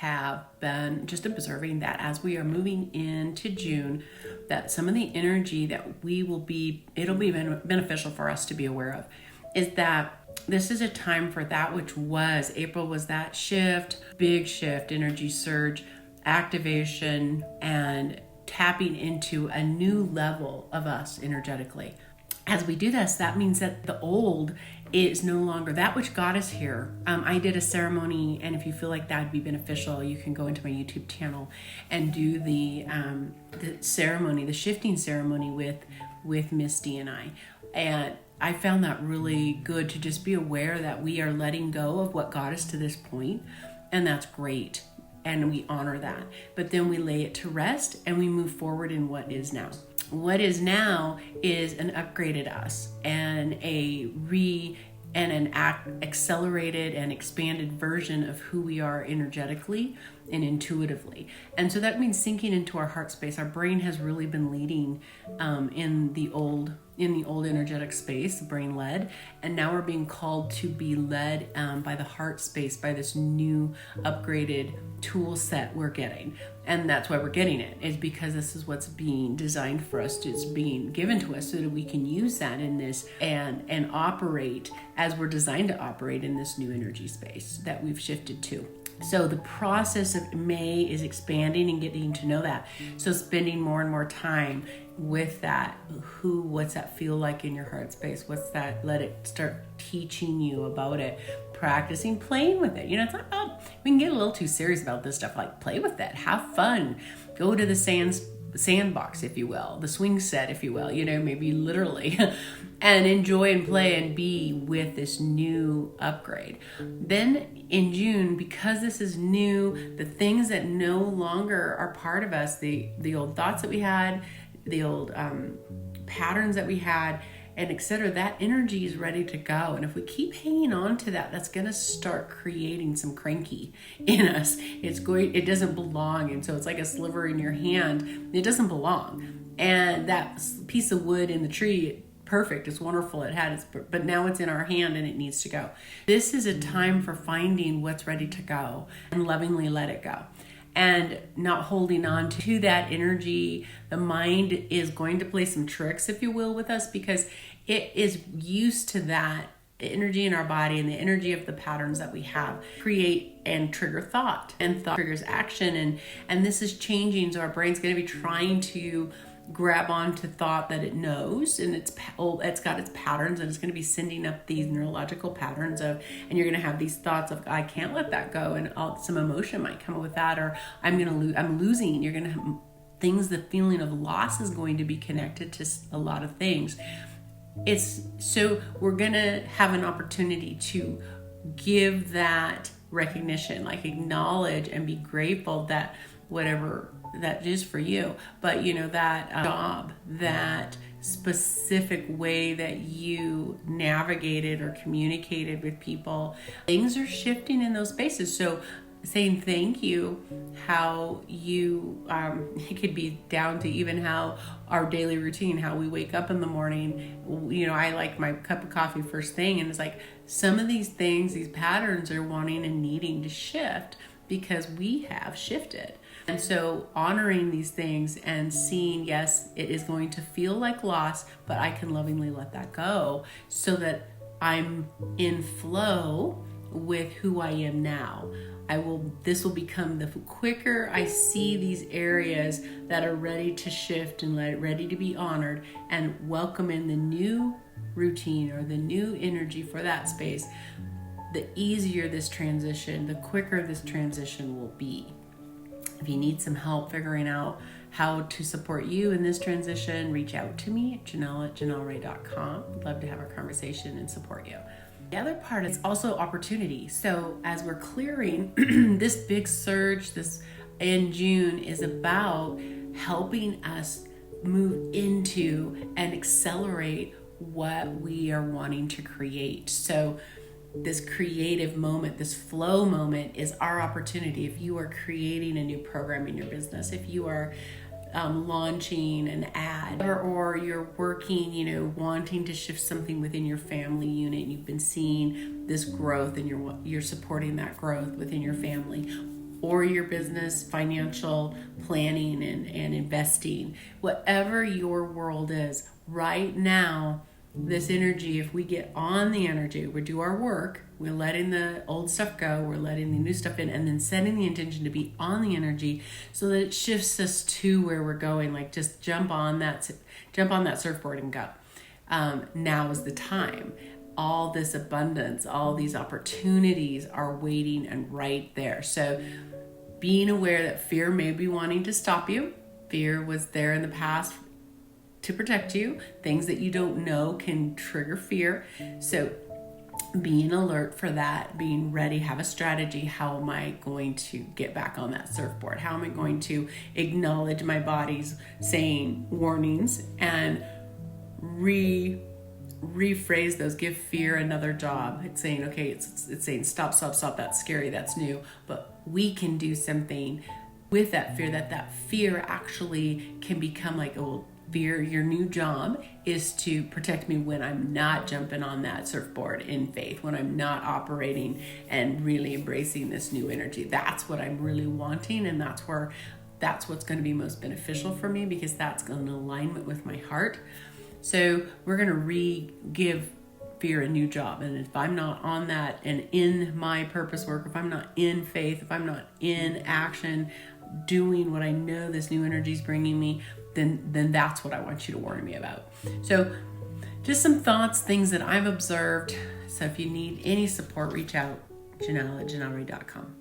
have been just observing that as we are moving into June, that some of the energy that it'll be beneficial for us to be aware of is that this is a time for that which was. April was that shift, big shift, energy surge, activation, and tapping into a new level of us energetically. As we do this, that means that the old is no longer that which got us here. I did a ceremony, and if you feel like that would be beneficial, you can go into my YouTube channel and do the ceremony, the shifting ceremony with Misty and I. And I found that really good to just be aware that we are letting go of what got us to this point, and that's great. And we honor that. But then we lay it to rest and we move forward in what is now. What is now is an upgraded us and an accelerated and expanded version of who we are energetically and intuitively. And so that means sinking into our heart space. Our brain has really been leading in the old energetic space, brain led, and now we're being called to be led by the heart space, by this new upgraded tool set we're getting. And that's why we're getting it, is because this is what's being designed for us, it's being given to us so that we can use that in this and operate as we're designed to operate in this new energy space that we've shifted to. So the process of May is expanding and getting to know that. So spending more and more time with that. What's that feel like in your heart space? What's that? Let it start teaching you about it. Practicing playing with it. It's not about, we can get a little too serious about this stuff. Like, play with it. Have fun. Go to the sandbox, if you will. The swing set, if you will. Maybe literally. And enjoy and play and be with this new upgrade. Then in June, because this is new, the things that no longer are part of us, the old thoughts that we had, the old patterns that we had, and etc., that energy is ready to go. And if we keep hanging on to that, that's going to start creating some cranky in us. It doesn't belong. And so it's like a sliver in your hand. It doesn't belong. And that piece of wood in the tree, perfect, it's wonderful, but now it's in our hand and it needs to go. This is a time for finding what's ready to go and lovingly let it go. And not holding on to that energy. The mind is going to play some tricks, if you will, with us, because it is used to that energy in our body, and the energy of the patterns that we have create and trigger thought, and thought triggers action. And this is changing. So our brain's going to be trying to grab onto thought that it knows, and it's got its patterns, and it's going to be sending up these neurological patterns and you're going to have these thoughts of, I can't let that go, and some emotion might come up with that, or I'm losing. You're going to have things. The feeling of loss is going to be connected to a lot of things. So we're going to have an opportunity to give that recognition, like acknowledge and be grateful that whatever that is for you, but that job, that specific way that you navigated or communicated with people, things are shifting in those spaces. So saying thank you, how you it could be down to even how our daily routine, how we wake up in the morning. I like my cup of coffee first thing, and it's like some of these things, these patterns are wanting and needing to shift because we have shifted. And so honoring these things and seeing, yes, it is going to feel like loss, but I can lovingly let that go so that I'm in flow with who I am now. This will become the quicker I see these areas that are ready to shift and ready to be honored and welcome in the new routine or the new energy for that space, the easier this transition, the quicker this transition will be. If you need some help figuring out how to support you in this transition, reach out to me at Janell@janellray.com. I'd love to have a conversation and support you. The other part is also opportunity. So as we're clearing, this big surge in June is about helping us move into and accelerate what we are wanting to create. So this creative moment, this flow moment is our opportunity. If you are creating a new program in your business, if you are launching an ad, or you're working, wanting to shift something within your family unit, you've been seeing this growth and you're supporting that growth within your family, or your business, financial planning and investing, whatever your world is right now, this energy, if we get on the energy, we do our work, we're letting the old stuff go, we're letting the new stuff in, and then setting the intention to be on the energy so that it shifts us to where we're going. Like, just jump on that surfboard and go. Now is the time. All this abundance, all these opportunities are waiting and right there. So being aware that fear may be wanting to stop you. Fear was there in the past to protect you. Things that you don't know can trigger fear. So being alert for that, being ready, have a strategy. How am I going to get back on that surfboard? How am I going to acknowledge my body's saying warnings and rephrase those, give fear another job. It's saying, okay, it's saying stop, that's scary, that's new, but we can do something with that fear, that fear actually can become like, oh, fear, your new job is to protect me when I'm not jumping on that surfboard in faith, when I'm not operating and really embracing this new energy. That's what I'm really wanting, and that's what's going to be most beneficial for me, because that's in alignment with my heart. So we're going to give fear a new job. And if I'm not on that and in my purpose work, if I'm not in faith, if I'm not in action, doing what I know this new energy is bringing me, then that's what I want you to warn me about. So just some thoughts, things that I've observed. So if you need any support, reach out, Janell at janellreed.com.